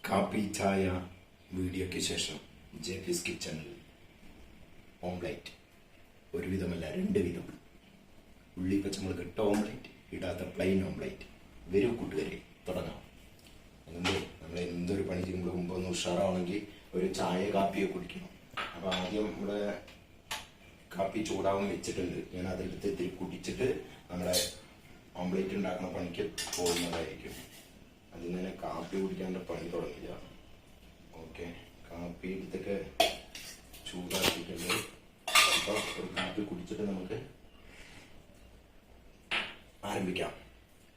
കാപ്പി ചായ വീഡിയോയ്ക്ക് ശേഷം ജെഫീസ് കിച്ചണിൽ ഓംലേറ്റ് ഒരു വിധമല്ല രണ്ട് വിധം ഉള്ളി പച്ചമുളക് ഇട്ട ഓംലേറ്റ് ഇടാത്ത പ്ലെയിൻ ഓംലേറ്റ് വരൂ കൂട്ടുകാരെ തുടങ്ങാം. അതുകൊണ്ട് നമ്മൾ എന്തൊരു പണി ചെയ്യുമ്പോൾ മുമ്പ് ഒന്ന് ഉഷാറാവണമെങ്കിൽ ഒരു ചായ കാപ്പിയെ കുടിക്കണം. അപ്പോൾ ആദ്യം നമ്മുടെ കാപ്പി ചൂടാവാൻ വെച്ചിട്ടുണ്ട്. ഞാൻ അതെടുത്ത് ഇത്തിരി കുടിച്ചിട്ട് നമ്മുടെ ഓംലേറ്റ് ഉണ്ടാക്കുന്ന പണിക്ക് പോകുന്നതായിരിക്കും. അതിങ്ങനെ കാപ്പി കുടിക്കാണ്ട് പണി തുടങ്ങില്ല. ഓക്കെ, കാപ്പി എടുത്തൊക്കെ ചൂടാക്കിയിട്ടുണ്ട്. അപ്പോൾ ഒരു കാപ്പി കുടിച്ചിട്ട് നമുക്ക് ആരംഭിക്കാം.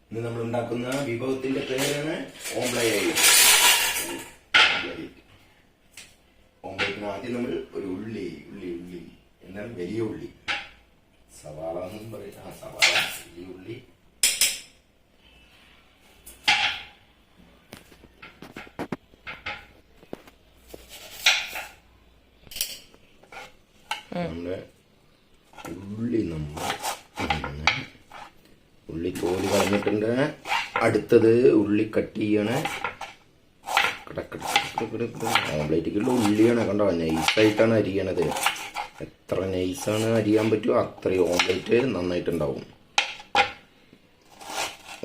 ഇന്ന് നമ്മൾ ഉണ്ടാക്കുന്ന വിഭവത്തിന്റെ പേരാണ് ഓംലേറ്റ്. ഓംലേറ്റിന് ആദ്യം നമ്മൾ ഒരു ഉള്ളി എന്നാൽ വലിയ ഉള്ളി, സവാള എന്നും പറയാം. സവാള, വലിയ ഉള്ളി, നമ്മുടെ ഉള്ളി തോല് കളഞ്ഞിട്ടുണ്ട്. അടുത്തത് ഉള്ളി കട്ട് ചെയ്യണേ. ഓംലേറ്റിക്കുള്ള ഉള്ളിയാണ്, കണ്ടോ നൈസായിട്ടാണ് അരിയണത്. എത്ര നൈസാണ് അരിയാൻ പറ്റുമോ അത്രയും ഓംലേറ്റ് നന്നായിട്ടുണ്ടാവും.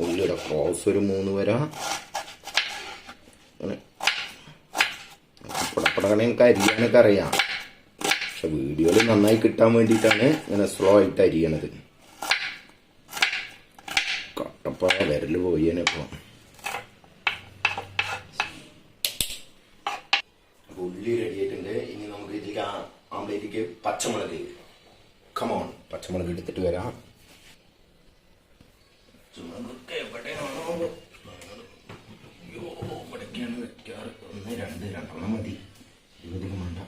ഉള്ളിയുടെ ക്രോസ് ഒരു 3 വര അങ്ങനെ പടപ്പടകണ എനിക്ക് അരിയാനൊക്കെ അറിയാം. പക്ഷെ വീഡിയോയിൽ നന്നായി കിട്ടാൻ വേണ്ടിയിട്ടാണ് ഇങ്ങനെ സ്ലോ ആയിട്ട് അരിയണത്. കട്ടപ്പ വിരല് പോയേനെപ്പോ. ഉള്ളി റെഡിയായിട്ടുണ്ട്. ഇനി നമുക്ക് ഇതിലേക്ക് ആംലേറ്റിക്ക് പച്ചമുളക്, കമോൺ, പച്ചമുളക് എടുത്തിട്ട് വരാം. രണ്ടെണ്ണം മതി, 20 വേണ്ട.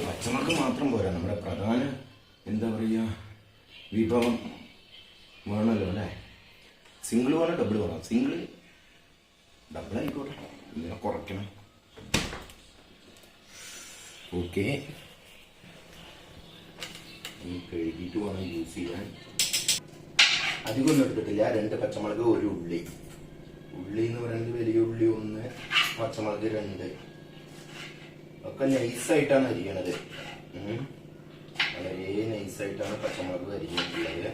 പച്ചമുളക് മാത്രം പോരാ, നമ്മുടെ പ്രധാന എന്താ പറയുക വിഭവം വേണമല്ലോ അല്ലേ. സിംഗിൾ വേണം, ഡബിൾ വേണം. സിംഗിൾ ഡബിൾ ആയിക്കോട്ടെ, ഇതിനെ കുറയ്ക്കണം. ഓക്കെ, കഴുകിയിട്ട് വേണം യൂസ് ചെയ്യാൻ. അധികമൊന്നും എടുത്തിട്ടില്ല. 2 പച്ചമുളക്, 1 ഉള്ളി. ഉള്ളി എന്ന് പറയുന്നത് വലിയ ഉള്ളി 1, പച്ചമുളക് 2. ഒക്കെ നൈസായിട്ടാണ് അരിയണത്. വളരെ നൈസായിട്ടാണ് പച്ചമുളക് അരിഞ്ഞിട്ടുള്ളത്.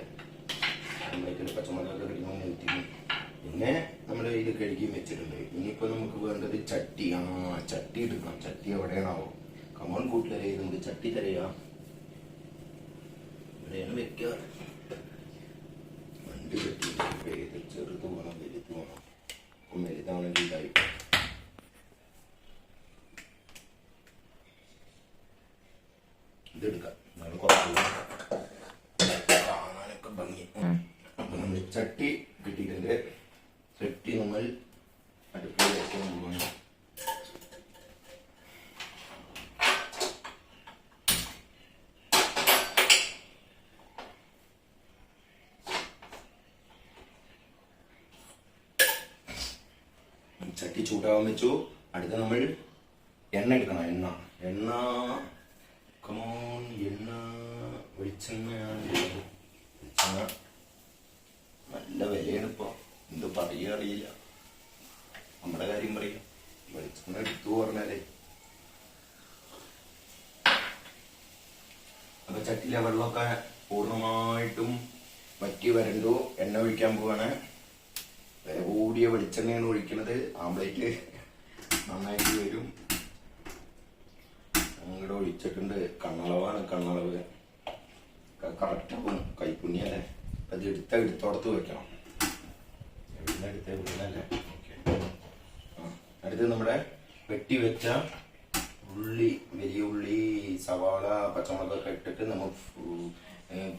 നമ്മളേക്കുള്ള പച്ചമുളകൊക്കെ കിട്ടുമ്പോൾ മൂത്തിക്കും. പിന്നെ നമ്മൾ ഇത് കഴുകി വെച്ചിട്ടുണ്ട്. ഇനിയിപ്പോൾ നമുക്ക് വേണ്ടത് ചട്ടി. ചട്ടി എടുക്കണം. ചട്ടി എവിടെയാണാവോ? കമോൺ കൂട്ടുകാരെ, നമുക്ക് ചട്ടി തരയാം. ഇവിടെയാണ് വെക്കാറ്. വണ്ടി ചട്ടി ചെറുത് വേണം, വലുത് വേണം. അപ്പം വലുതാണെങ്കിൽ ഇതായി. ഇതെടുക്കാം, നമ്മൾ കാണാനൊക്കെ ഭംഗി. അപ്പൊ നമ്മൾ ചട്ടി കിട്ടിയിട്ടുണ്ട്. ചട്ടി നമ്മൾ അടുപ്പിൽ വെക്കാൻ പോവാണ്. ചട്ടി ചൂടാവാൻ വെച്ചു. അടുത്ത നമ്മൾ എണ്ണ എടുക്കണം. എണ്ണ കമോൺ, എണ്ണ വെളിച്ചെണ്ണയാണ്. വെളിച്ചെണ്ണ നല്ല വിലയാണ് ഇപ്പൊ. എന്തോ പറയുക അറിയില്ല. നമ്മുടെ കാര്യം പറയാം. വെളിച്ചെണ്ണ എടുത്തു പറഞ്ഞാലേ. അപ്പൊ ചട്ടിയിലെ വെള്ളമൊക്കെ പൂർണ്ണമായിട്ടും വറ്റി വരണ്ടു. എണ്ണ ഒഴിക്കാൻ പോവാണ്. വില കൂടിയ വെളിച്ചെണ്ണയാണ് ഒഴിക്കുന്നത്. ആംപ്ലേറ്റ് നന്നായിട്ട് വരും. അങ്ങോട്ട് ഒഴിച്ചിട്ടുണ്ട്. കണ്ണളവാണ്. കണ്ണളവ് കറക്റ്റാവും. കൈപ്പുണ്യല്ലേ. അത് എടുത്തോടത്ത് വെക്കണം. എടുത്ത വീണല്ലേ. ഓക്കെ, അടുത്ത് നമ്മുടെ വെട്ടി വെച്ച ഉള്ളി, വലിയ ഉള്ളി, സവാള, പച്ചമുളകൊക്കെ ഇട്ടിട്ട് നമ്മൾ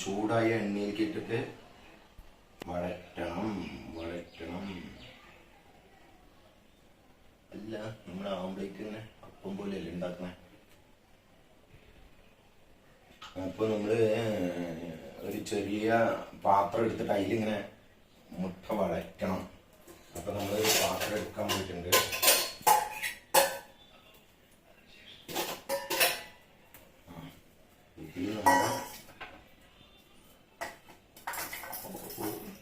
ചൂടായ എണ്ണയിലേക്ക് ഇട്ടിട്ട് വഴറ്റണം. അല്ല, നമ്മുടെ ആംപ്ലേറ്റ് ഇങ്ങനെ അപ്പം പോലെയല്ലേ ഉണ്ടാക്കണേ. അപ്പൊ നമ്മള് ഒരു ചെറിയ പാത്രം എടുത്തിട്ട് അതിലിങ്ങനെ മുട്ട വഴറ്റണം. അപ്പൊ നമ്മള് പാത്രം എടുക്കാൻ പോയിട്ടുണ്ട്. ഇതിൽ നമ്മൾ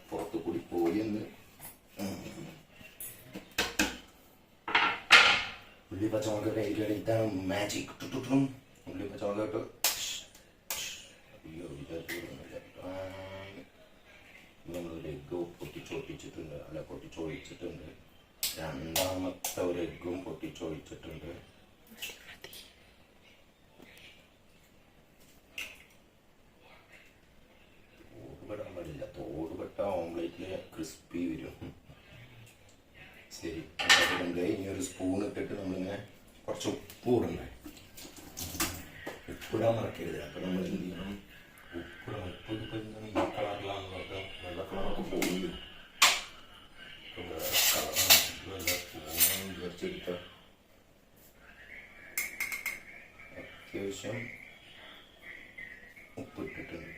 പുറത്തു കൂടി പോയെന്ന് ഉള്ളി പച്ചമുളക് കഴിക്കാൻ ഇതാണ് മാജിക്. ഉള്ളി പച്ചമുളക് ഇട്ട് നമ്മളൊരു എഗ്ഗ് പൊട്ടിച്ചൊട്ടിച്ചിട്ടുണ്ട്, അല്ല പൊട്ടിച്ചൊഴിച്ചിട്ടുണ്ട്. രണ്ടാമത്തെ ഒരു എഗ്ഗും പൊട്ടിച്ചൊഴിച്ചിട്ടുണ്ട്. തോടുപെടാൻ പാടില്ല, തോടുപെട്ട ഓംലേറ്റില് ക്രിസ്പി വരും. ശരി, അതുകൊണ്ട് ഇനി ഒരു സ്പൂൺ ഇട്ടിട്ട് നമ്മളിങ്ങനെ കുറച്ച് ഉപ്പ് ഇടണ്ടേ. ഉപ്പിടാൻ മറക്കരുത്. അപ്പം നമ്മൾ എന്ത് ചെയ്യണം, ഉപ്പിടാം. ഉപ്പ് ഇപ്പം എന്താണ് ഈ കളറിലാണെന്നൊക്കെ വെള്ള കളറൊക്കെ പോകുന്നു. വിചാരിച്ചെടുത്ത അത്യാവശ്യം ഉപ്പിട്ടിട്ടുണ്ട്.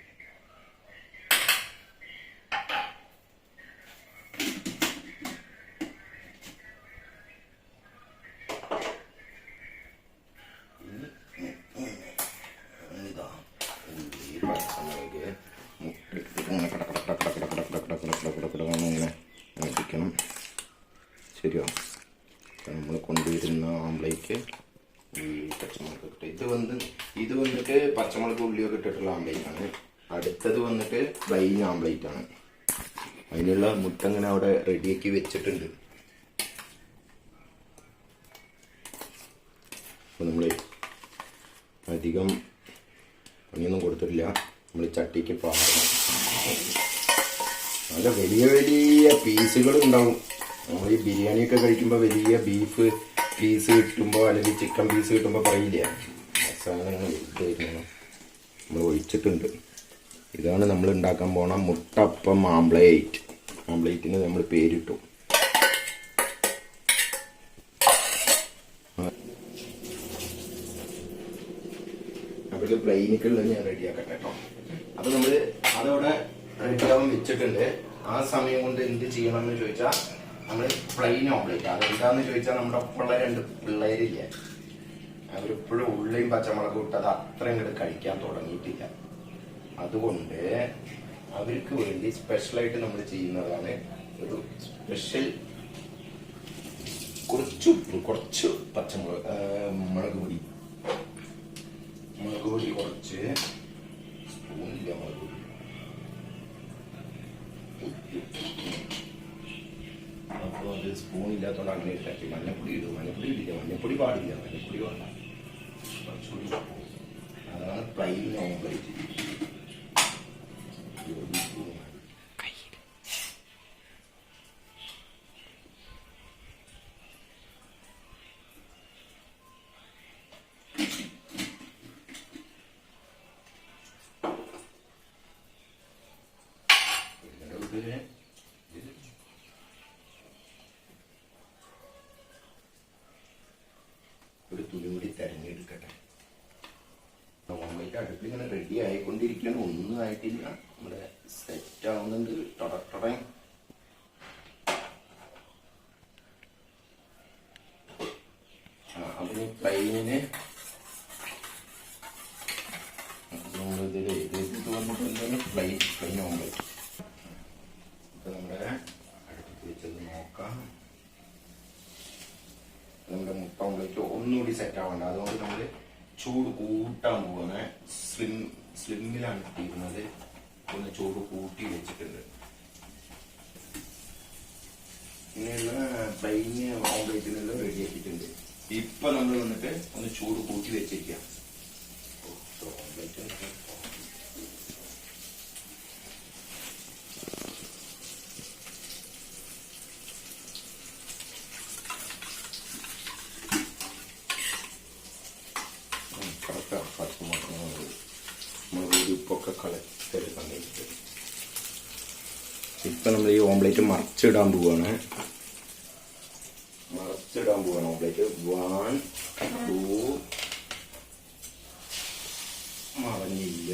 ഇങ്ങനെ ശരിയോ? നമ്മൾ കൊണ്ടുവരുന്ന ഓംലേറ്റ് പച്ചമുളക് ഇട്ട് ഇത് വന്നിട്ട് പച്ചമുളക് ഉള്ളിയൊക്കെ ഇട്ടിട്ടുള്ള ഓംലേറ്റ് ആണ്. അടുത്തത് വന്നിട്ട് പ്ലെയിൻ ഓംലേറ്റ് ആണ്. അതിനുള്ള മുട്ട അങ്ങനെ അവിടെ റെഡിയാക്കി വെച്ചിട്ടുണ്ട്. അപ്പോൾ നമ്മൾ അധികം പണിയൊന്നും കൊടുത്തിട്ടില്ല. നമ്മൾ ചട്ടിക്ക് പാടണം. നല്ല വലിയ വലിയ പീസുകൾ ഉണ്ടാവും. നമ്മൾ ഈ ബിരിയാണിയൊക്കെ കഴിക്കുമ്പോൾ വലിയ ബീഫ് പീസ് കിട്ടുമ്പോൾ അല്ലെങ്കിൽ ചിക്കൻ പീസ് കിട്ടുമ്പോൾ പറയില്ല, സാധനങ്ങൾ വലുതായിരുന്നു. നമ്മൾ ഒഴിച്ചിട്ടുണ്ട്. ഇതാണ് നമ്മൾ ഉണ്ടാക്കാൻ പോണ മുട്ടപ്പം ആംപ്ലേറ്റ്. ആംപ്ലേറ്റിന് നമ്മൾ പേരിട്ടു. അപ്പോൾ പ്ലെയിനിക്കുള്ളത് ഞാൻ റെഡിയാക്കട്ടെ കേട്ടോ. അപ്പോൾ നമ്മൾ അതവിടെ റെഡിയാവാൻ വെച്ചിട്ടുണ്ട്. ആ സമയം കൊണ്ട് എന്ത് ചെയ്യണം എന്ന് ചോദിച്ചാൽ നമ്മൾ പ്ലെയിൻ ഓംലേറ്റ്, അതെന്താന്ന് ചോദിച്ചാൽ നമ്മുടെ ഒപ്പമുള്ള 2 പിള്ളേരില്ലേ, അവരിപ്പോഴും ഉള്ളിയും പച്ചമുളകും ഇട്ടത് അത്രയും ഇങ്ങോട്ട് കഴിക്കാൻ തുടങ്ങിയിട്ടില്ല. അതുകൊണ്ട് അവർക്ക് വേണ്ടി സ്പെഷ്യലായിട്ട് നമ്മൾ ചെയ്യുന്നതാണ് ഒരു സ്പെഷ്യൽ കുറച്ച് പച്ചമുളക് മുളക് പൊടി കുറച്ച് സ്പൂണില്ല മുളക് പൊടി. അപ്പോൾ അത് സ്പൂൺ ഇല്ലാത്തതുകൊണ്ട് അങ്ങനെ ഇട്ടാക്കി മഞ്ഞപ്പൊടി ഇടും. മഞ്ഞപ്പൊടി ഇടില്ല, മഞ്ഞപ്പൊടി പാടില്ല, മഞ്ഞപ്പൊടി വേണ്ട, കുറച്ചുകൂടി. അതാണ് പ്ലെയിൻ ഓംലേറ്റ്. ഒരു തുണി കൂടി തെരഞ്ഞെടുക്കട്ടെ. ഓംലേറ്റ് അടുപ്പിൽ ഇങ്ങനെ റെഡി ആയിക്കൊണ്ടിരിക്കുകയാണ്. ഒന്നും ആയിട്ടില്ല, നമ്മുടെ സെറ്റ് ആവുന്നുണ്ട്. ടൊടട്ടൊട അതിന് പ്ലെയിനിന് വന്നിട്ട് എന്താണ് പ്ലെയിൻ ഓംലേറ്റ്. ഇപ്പൊ നമ്മുടെ അടുപ്പിൽ വെച്ചത് നോക്കാം. നമ്മുടെ മുട്ട ഓംലേറ്റ് ഒന്നുകൂടി സെറ്റ് ആവണ്ട. അതുകൊണ്ട് നമ്മൾ ചൂട് കൂട്ടാൻ പോകുന്ന സ്ലിമ്മിലാണ് ഇട്ടിരുന്നത്. ഒന്ന് ചൂട് കൂട്ടി വെച്ചിട്ടുണ്ട്. ഇങ്ങനെയുള്ള പ്ലെയിൻ ഓംലേറ്റിനെല്ലാം റെഡി ആക്കിയിട്ടുണ്ട്. ഇപ്പൊ നമ്മൾ വന്നിട്ട് ഒന്ന് ചൂട് കൂട്ടി വെച്ചിരിക്കാം. ഓംലേറ്റ് ഉപ്പൊക്കെ കളച്ചെടുക്കാൻ വേണ്ടിയിട്ട് ഇപ്പൊ നമ്മൾ ഈ ഓംലേറ്റ് മറിച്ചിടാൻ പോവാണ്. ഓംലേറ്റ് 1 2 മറഞ്ഞില്ല.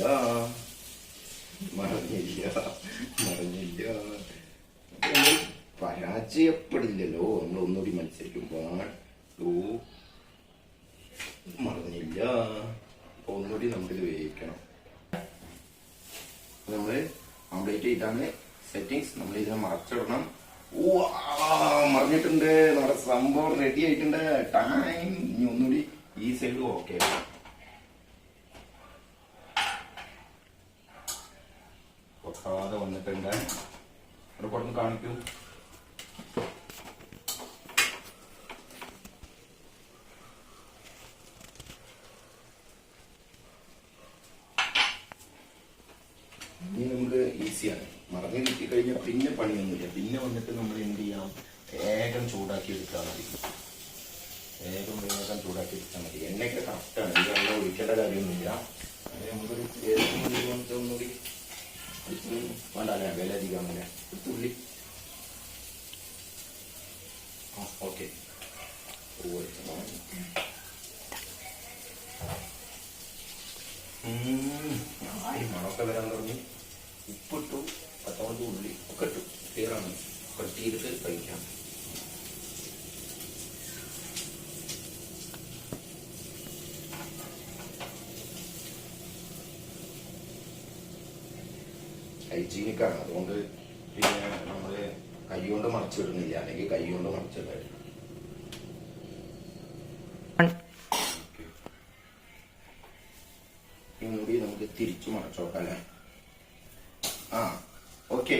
പരാജയപ്പെടില്ലല്ലോ, നമ്മൾ ഒന്നുകൂടി മത്സരിക്കും. 1 2 മറഞ്ഞില്ല. അപ്പൊ ഒന്നുകൂടി നമുക്കിത് വേവിക്കണം. നമ്മൾ ഓംലേറ്റ് ഇതാണ് സെറ്റിങ്സ്. നമ്മൾ ഇതിനെ മറച്ചിടണം. മറിഞ്ഞിട്ടുണ്ട്. നമ്മുടെ സംഭവം റെഡി ആയിട്ടുണ്ട്. ടൈം ഇനി ഒന്നുകൂടി ഈ സൈഡ് ഓക്കെ. പൊട്ടാതെ വന്നിട്ടുണ്ട്. അവിടെ പുറത്ത് കാണിക്കൂ. ഇനി നമുക്ക് ഈസിയാണ്. മറന്നു കിട്ടിക്കഴിഞ്ഞാൽ പിന്നെ പണിയൊന്നുമില്ല. പിന്നെ വന്നിട്ട് നമ്മൾ എന്ത് ചെയ്യാം, വേഗം ചൂടാക്കി എടുത്താൽ മതി. വേഗം ചൂടാക്കി എടുത്താൽ മതി. എണ്ണയൊക്കെ കറക്റ്റാണ്. ഈ വെള്ളം ഒഴിക്കേണ്ട കാര്യമൊന്നുമില്ല. അത് നമുക്കൊരു ഒന്നുകൂടി വേണ്ട അല്ലേ, വില അധികം അങ്ങനെ തുള്ളി. ഓക്കെ, മണമൊക്കെ വരാൻ തുടങ്ങി. ഉപ്പിട്ടു, പച്ചമുളക്, ഉള്ളി ഒക്കെ ഇട്ടു. ക്ലിയറാണ്. കട്ട് ചെയ്തിട്ട് കഴിക്കാം. ഹൈജീനിക്കാണ്. അതുകൊണ്ട് പിന്നെ നമ്മള് കൈ കൊണ്ട് മറച്ചിടുന്നില്ല, അല്ലെങ്കിൽ കൈ കൊണ്ട് മറച്ചിടായിരുന്നു. ഇനി നമുക്ക് തിരിച്ചു മറച്ചോക്കല്ലേ. ഓക്കെ.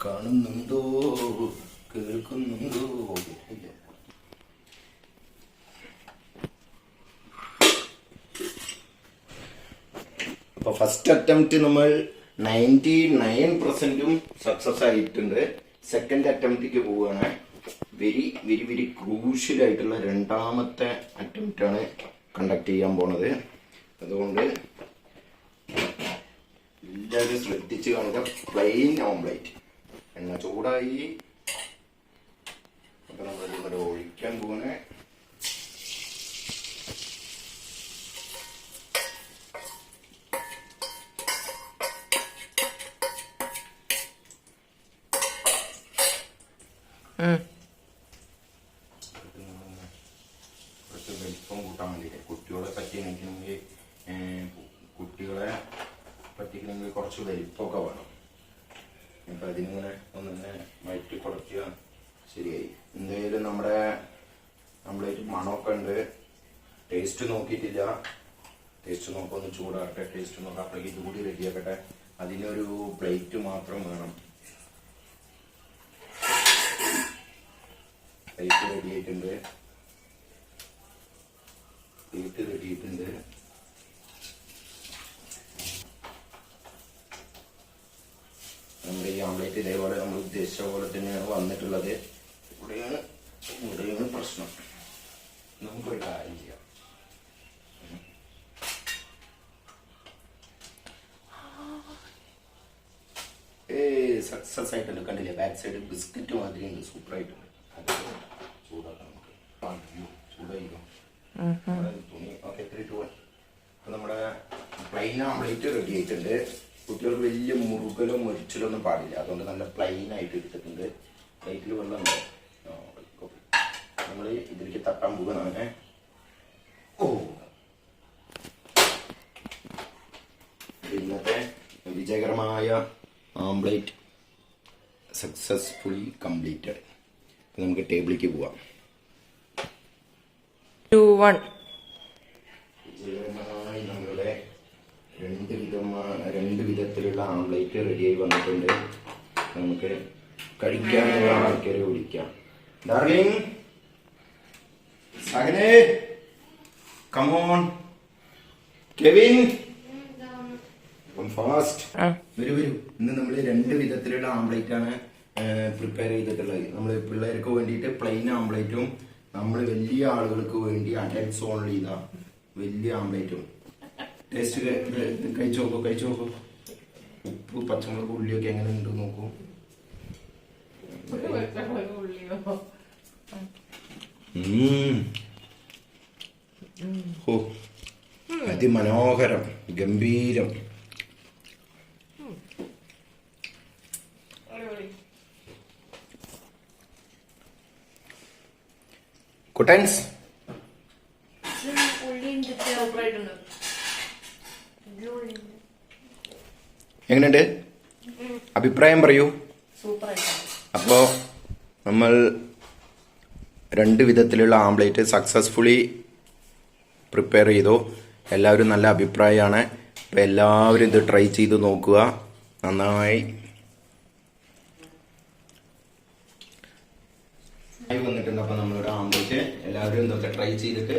കാണുന്നുണ്ടോ, കേൾക്കുന്നുണ്ടോ? അപ്പൊ ഫസ്റ്റ് അറ്റംപ്റ്റ് നമ്മൾ 99% സക്സസ് ആയിട്ടുണ്ട്. സെക്കൻഡ് അറ്റംപ്റ്റിക്ക് പോവുകയാണ്. വെരി വെരി വെരി ക്രൂഷ്യൽ ആയിട്ടുള്ള രണ്ടാമത്തെ അറ്റംപ്റ്റ് ആണ് കണ്ടക്ട് ചെയ്യാൻ പോണത്. അതുകൊണ്ട് എല്ലാവരും ശ്രദ്ധിച്ച് കാണുക. പ്ലെയിൻ ഓംപ്ലേറ്റ്. എണ്ണ ചൂടായി. അപ്പൊ നമ്മൾ ഇവിടെ ഒഴിക്കാൻ പോണേ. കുറച്ച് വലിപ്പം കൂട്ടാൻ വേണ്ടിയിട്ട് കുട്ടികളെ പറ്റിയെങ്കിൽ കുറച്ച് വലിപ്പമൊക്കെ വേണം. അപ്പൊ അതിനിങ്ങനെ ഒന്നിങ്ങനെ വയറ്റി കുറയ്ക്കുക. ശരിയായി. എന്തായാലും നമ്മുടെ നമ്മളായിട്ട് മണമൊക്കെ ഉണ്ട്. ടേസ്റ്റ് നോക്കിയിട്ടില്ല. ടേസ്റ്റ് നോക്കാം, ഒന്ന് ചൂടാകട്ടെ. ടേസ്റ്റ് നോക്കാം. അപ്പോഴേക്ക് ഇതുകൂടി റെഡിയാക്കട്ടെ. അതിനൊരു പ്ലേറ്റ് മാത്രം വേണം. പ്ലേറ്റ് റെഡി ആയിട്ടുണ്ട്. പ്ലേറ്റ് റെഡി ആയിട്ടുണ്ട്. നമ്മുടെ ഈ ഓംലേറ്റ് ഇതേപോലെ നമ്മൾ ഉദ്ദേശിച്ച പോലെ തന്നെയാണ് വന്നിട്ടുള്ളത്. ഇവിടെയാണ് പ്രശ്നം. നമുക്കൊരു കാര്യം ചെയ്യാം. സക്സസ് ആയിട്ടുണ്ട്. കണ്ടില്ലേ, ബാക്ക് സൈഡ് ബിസ്ക്കറ്റ് മാതിരി ഉണ്ട്. സൂപ്പർ ആയിട്ടുണ്ട്. അത് ചൂടാക്കാം നമുക്ക്. ചൂടായിരിക്കും തുണി. ഓക്കെ, 3, 2, 1. അപ്പൊ നമ്മുടെ പ്ലെയിൻ ഓംലേറ്റ് റെഡി ആയിട്ടുണ്ട്. കുട്ടികൾക്ക് വലിയ മുറുകലോ മൊരിച്ചലോ ഒന്നും പാടില്ല. അതുകൊണ്ട് നല്ല പ്ലെയിൻ ആയിട്ട് എടുത്തിട്ടുണ്ട്. പ്ലേറ്റിൽ വെള്ളം ഉണ്ടോ? നമ്മൾ ഇതിലേക്ക് തട്ടാൻ പോകുന്നതാണ്. ഇന്നത്തെ വിജയകരമായ ഓംപ്ലേറ്റ് സക്സസ്ഫുള്ളി കംപ്ലീറ്റഡ്. നമുക്ക് ടേബിളിലേക്ക് പോവാം. 2, 1. വിജയകരമായി നമ്മളുടെ രണ്ട് വിധത്തിലുള്ള ഓംപ്ലേറ്റ് റെഡിയായി വന്നിട്ടുണ്ട്. നമുക്ക് കഴിക്കാനുള്ള ആൾക്കാരെ വിളിക്കാം. ഡാർലിംഗ്, സഹനെ, കമോൺ, കെവിൻ, ഫാസ്റ്റ് വരൂ. ഇന്ന് നമ്മൾ രണ്ട് വിധത്തിലുള്ള ഓംപ്ലേറ്റ് ആണ് പ്രിപ്പയർ ചെയ്തിട്ടുള്ളത്. നമ്മൾ പിള്ളേർക്ക് വേണ്ടിയിട്ട് പ്ലെയിൻ ഓംപ്ലേറ്റും നമ്മൾ വലിയ ആളുകൾക്ക് വേണ്ടി അഡൽട്സ് ഓൺലി ഇതാ വലിയ ഓംപ്ലേറ്റും. ടേസ്റ്റ് കഴിച്ചു നോക്കൂ. ഉപ്പ്, പച്ചമുളക്, ഉള്ളിയൊക്കെ എങ്ങനെ ഉണ്ട് നോക്കൂ. അതിമനോഹരം, ഗംഭീരം. കുട്ടൻസ് എങ്ങനെയുണ്ട്? അഭിപ്രായം പറയൂ. സൂപ്പർ ആയിട്ടുണ്ട്. അപ്പോൾ നമ്മൾ 2 വിധത്തിലുള്ള ആംപ്ലേറ്റ് സക്സസ്ഫുള്ളി പ്രിപ്പയർ ചെയ്തു. എല്ലാവരും നല്ല അഭിപ്രായമാണ്. അപ്പോൾ എല്ലാവരും ഇത് ട്രൈ ചെയ്ത് നോക്കുക. നന്നായി വന്നിട്ടുണ്ട്. അപ്പോൾ നമ്മളുടെ ആംപ്ലേറ്റ് എല്ലാവരും ഇതൊക്കെ ട്രൈ ചെയ്തിട്ട്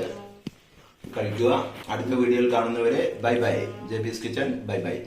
കഴിക്കുക. അടുത്ത വീഡിയോയിൽ കാണുന്നവരെ bye bye. Jeby's kitchen bye by.